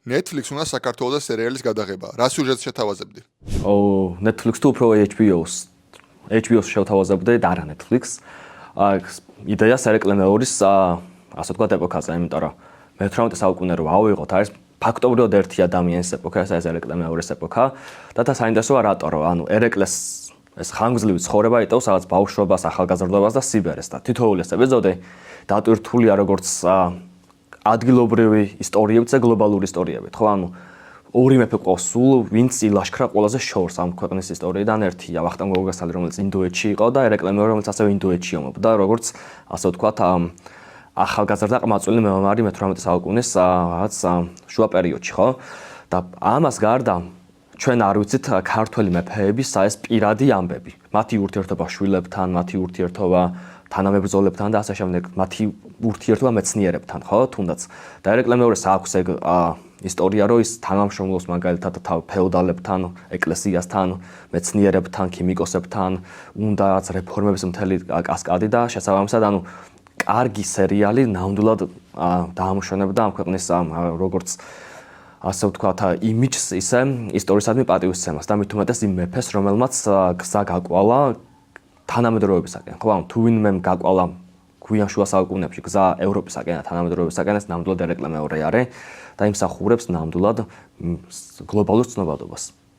Netflix უნდა საქართველოს სერიალის გადაღება. რა სიუჟეტს შეთავაზებდი? Netflix თუ უფრო HBO-ს შევთავაზებდი და არა Netflix. იდეა სარეკლამეორის ასე ვთქვათ ეპოქაზე, იმიტომ რომ მე-18 საუკუნე რო ავიღოთ, არის ფაქტობრივად ერთი ადამიანის ეპოქა, ეს სარეკლამეორის ეპოქა და საინტერესოა რატო, რომ ანუ ერეკლეს ეს ხანგრძლივი ცხოვრება იტევს რაღაც ბავშვობას, ახალგაზრდობას და სიბერეს და თითოეული ეს ეპიზოდი დატვირთულია როგორც ადგილობრივი ისტორიებიც და გლობალური ისტორიებით, ხო? ანუ ორი მეფე ყავს სულ, ვინც ილაშქრა ყველაზე შორს ამ ქვეყნის ისტორიიდან ერთია ვახტანგ გოგასალი, რომელიც ინდოეთში იყო და ერეკლემეორი, რომელიც ასევე ინდოეთში ომობდა, როგორც ასე ვთქვათ, ახალგაზრდა ყმაწვილი მეომარი მე-18 საუკუნის რაღაც შუა პერიოდში, ხო? და ამას გარდა ჩვენ არ ვიცით ქართველი მეფეების ეს პირადი ამბები, მათი ურთიერთობა შვილებთან, მათი ურთიერთობა თანამებრძოლებთან და ასე შემდეგ, მათი ურთიერთობა მეცნიერებთან, ხო, თუნდაც. და ერეკლემეორეს აქვს ეგ ისტორია, რომ ის თანამშრომლობს მაგალითად ფეოდალებთან, ეკლესიასთან, მეცნიერებთან, ქიმიკოსებთან, უნდა რაც რეფორმების მთელი კასკადი და შესაბამისად, ანუ კარგი სერიალი ნამდვილად დაამშვენებდა ამ ქვეყნის როგორც ასე ვთქვათ, იმიჯს, ისე ისტორიისადმი პატივისცემას და მით უმეტეს იმ მეფეს, რომელმაც გზა გაკვალა თანამედროვეებისაკენ, ხო? ანუ თუ ვინმე გაკვალა გვიან შუა საუკუნეებში გზა ევროპისაკენ და თანამედროვეებისაკენ, ეს ნამდვილად ერეკლემეორი არის და იმსახურებს ნამდვილად გლობალურ ცნობადობას.